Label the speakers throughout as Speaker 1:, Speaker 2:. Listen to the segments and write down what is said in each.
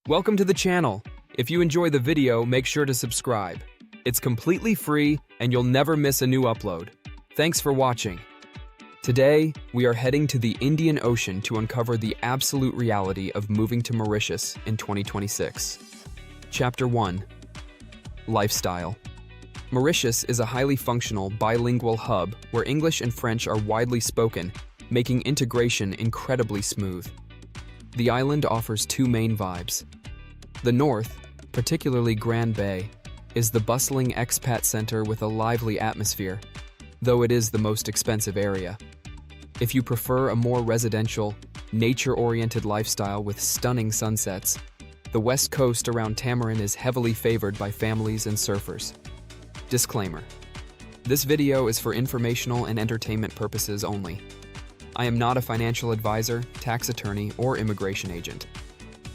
Speaker 1: Welcome to the channel. If you enjoy the video, make sure to subscribe. It's completely free and you'll never miss a new upload. Thanks for watching. Today, we are heading to the Indian Ocean to uncover the absolute reality of moving to Mauritius in 2026. Chapter 1. Lifestyle. Mauritius is a highly functional, bilingual hub where English and French are widely spoken, making integration incredibly smooth. The island offers two main vibes. The north, particularly Grand Bay, is the bustling expat center with a lively atmosphere, though it is the most expensive area. If you prefer a more residential, nature-oriented lifestyle with stunning sunsets, the west coast around Tamarin is heavily favored by families and surfers. Disclaimer: this video is for informational and entertainment purposes only. I am not a financial advisor, tax attorney, or immigration agent.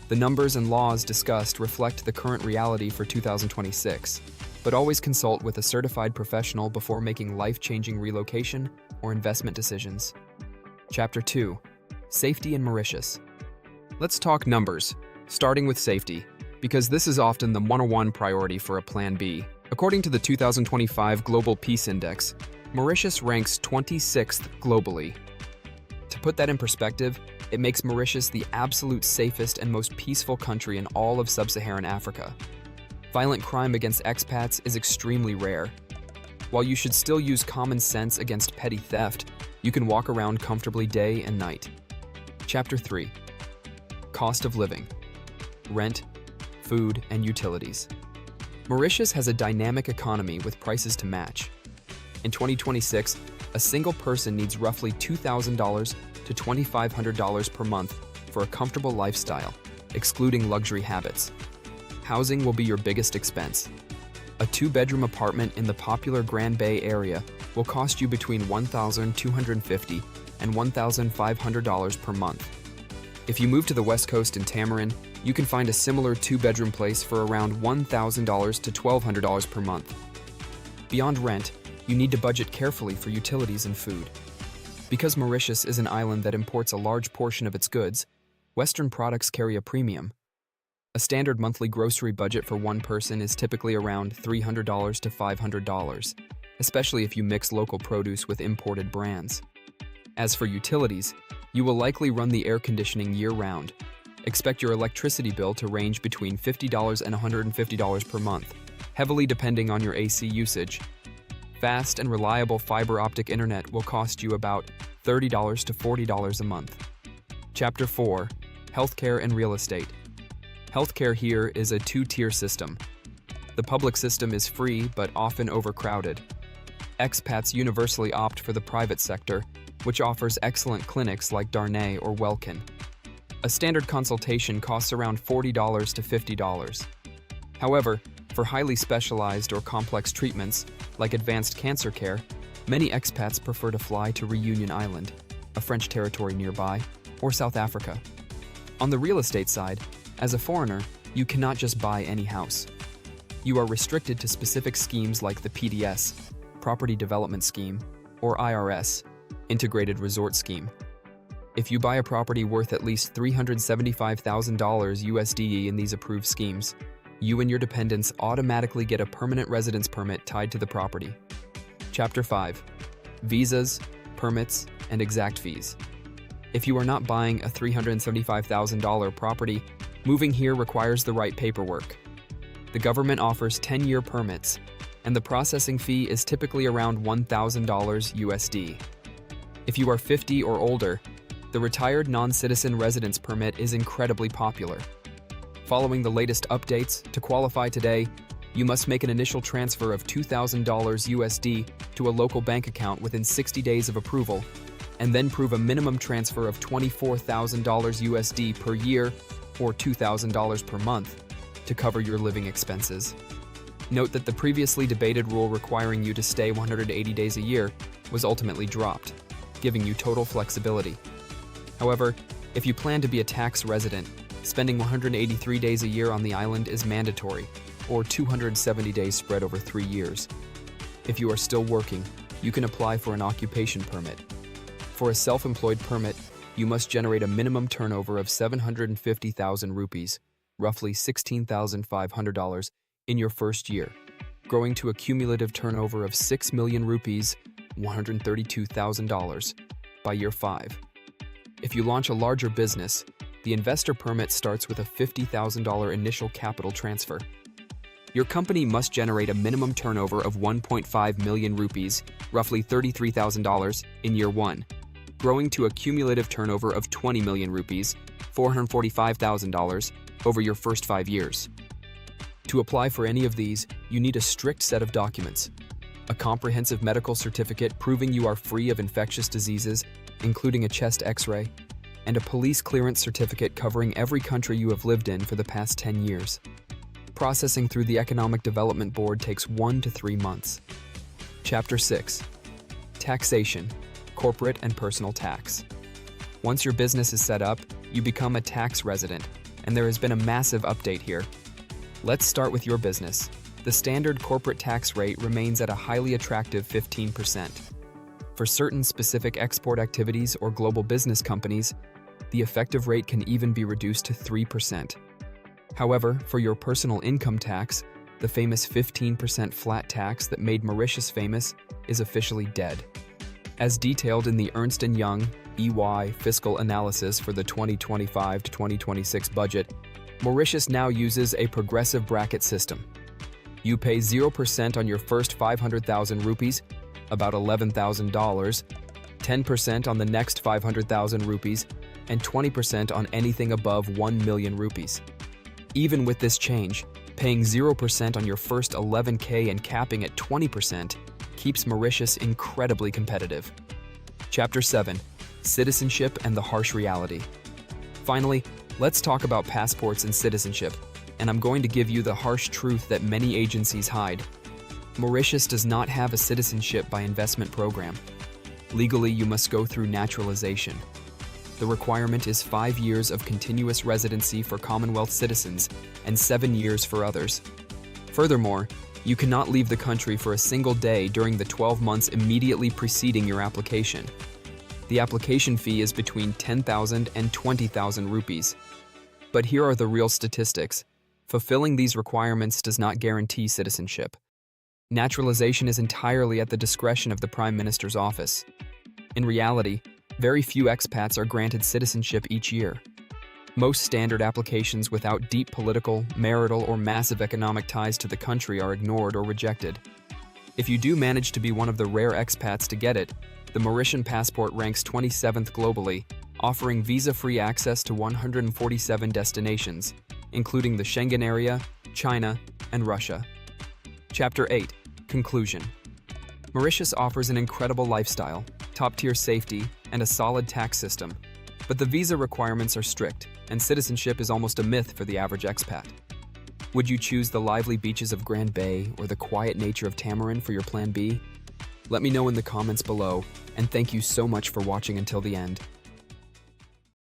Speaker 1: The numbers and laws discussed reflect the current reality for 2026, but always consult with a certified professional before making life-changing relocation or investment decisions. Chapter 2. Safety in Mauritius. Let's talk numbers, starting with safety, because this is often the #1 priority for a Plan B. According to the 2025 Global Peace Index, Mauritius ranks 26th globally. To put that in perspective, it makes Mauritius the absolute safest and most peaceful country in all of sub-Saharan Africa. Violent crime against expats is extremely rare. While you should still use common sense against petty theft, you can walk around comfortably day and night. Chapter 3. Cost of living. Rent, food, and utilities. Mauritius has a dynamic economy with prices to match. In 2026, a single person needs roughly $2,000 to $2,500 per month for a comfortable lifestyle, excluding luxury habits. Housing will be your biggest expense. A two-bedroom apartment in the popular Grand Bay area will cost you between $1,250 and $1,500 per month. If you move to the West Coast in Tamarin, you can find a similar two-bedroom place for around $1,000 to $1,200 per month. Beyond rent, you need to budget carefully for utilities and food. Because Mauritius is an island that imports a large portion of its goods, Western products carry a premium. A standard monthly grocery budget for one person is typically around $300 to $500, especially if you mix local produce with imported brands. As for utilities, you will likely run the air conditioning year-round. Expect your electricity bill to range between $50 and $150 per month, heavily depending on your AC usage. Fast and reliable fiber optic internet will cost you about $30 to $40 a month. Chapter 4. Healthcare and real estate. Healthcare here is a two-tier system. The public system is free but often overcrowded. Expats universally opt for the private sector, which offers excellent clinics like Darnay or Welkin. A standard consultation costs around $40 to $50. However, for highly specialized or complex treatments, like advanced cancer care, many expats prefer to fly to Reunion Island, a French territory nearby, or South Africa. On the real estate side, as a foreigner, you cannot just buy any house. You are restricted to specific schemes like the PDS, Property Development Scheme, or IRS, Integrated Resort Scheme. If you buy a property worth at least $375,000 USD in these approved schemes, you and your dependents automatically get a permanent residence permit tied to the property. Chapter 5. Visas, permits, and exact fees. If you are not buying a $375,000 property, moving here requires the right paperwork. The government offers 10-year permits, and the processing fee is typically around $1,000 USD. If you are 50 or older, the Retired Non-Citizen Residence Permit is incredibly popular. Following the latest updates, to qualify today, you must make an initial transfer of $2,000 USD to a local bank account within 60 days of approval, and then prove a minimum transfer of $24,000 USD per year or $2,000 per month to cover your living expenses. Note that the previously debated rule requiring you to stay 180 days a year was ultimately dropped, giving you total flexibility. However, if you plan to be a tax resident, spending 183 days a year on the island is mandatory, or 270 days spread over 3 years. If you are still working, you can apply for an occupation permit. For a self-employed permit, you must generate a minimum turnover of 750,000 rupees, roughly $16,500, in your first year, growing to a cumulative turnover of 6 million rupees, $132,000, by year 5. If you launch a larger business, the investor permit starts with a $50,000 initial capital transfer. Your company must generate a minimum turnover of 1.5 million rupees, roughly $33,000, in year 1, growing to a cumulative turnover of 20 million rupees, $445,000, over your first 5 years. To apply for any of these, you need a strict set of documents: a comprehensive medical certificate proving you are free of infectious diseases, including a chest X-ray, and a police clearance certificate covering every country you have lived in for the past 10 years. Processing through the Economic Development Board takes 1 to 3 months. Chapter 6. Taxation, Corporate and Personal Tax. Once your business is set up, you become a tax resident, and there has been a massive update here. Let's start with your business. The standard corporate tax rate remains at a highly attractive 15%. For certain specific export activities or global business companies, the effective rate can even be reduced to 3%. However, for your personal income tax, the famous 15% flat tax that made Mauritius famous is officially dead. As detailed in the Ernst & Young (EY) fiscal analysis for the 2025 to 2026 budget, Mauritius now uses a progressive bracket system. You pay 0% on your first 500,000 rupees, about $11,000, 10% on the next 500,000 rupees, and 20% on anything above 1 million rupees. Even with this change, paying 0% on your first 11K and capping at 20% keeps Mauritius incredibly competitive. Chapter 7. Citizenship and the Harsh Reality. Finally, let's talk about passports and citizenship, and I'm going to give you the harsh truth that many agencies hide. Mauritius does not have a citizenship by investment program. Legally, you must go through naturalization. The requirement is 5 years of continuous residency for Commonwealth citizens and 7 years for others. Furthermore, you cannot leave the country for a single day during the 12 months immediately preceding your application. The application fee is between 10,000 and 20,000 rupees. But here are the real statistics. Fulfilling these requirements does not guarantee citizenship. Naturalization is entirely at the discretion of the Prime Minister's office. In reality, very few expats are granted citizenship each year. Most standard applications without deep political, marital, or massive economic ties to the country are ignored or rejected. If you do manage to be one of the rare expats to get it, the Mauritian passport ranks 27th globally, offering visa-free access to 147 destinations, including the Schengen area, China, and Russia. Chapter 8. Conclusion. Mauritius offers an incredible lifestyle, top-tier safety, and a solid tax system. But the visa requirements are strict, and citizenship is almost a myth for the average expat. Would you choose the lively beaches of Grand Bay or the quiet nature of Tamarin for your plan B? Let me know in the comments below, and thank you so much for watching until the end.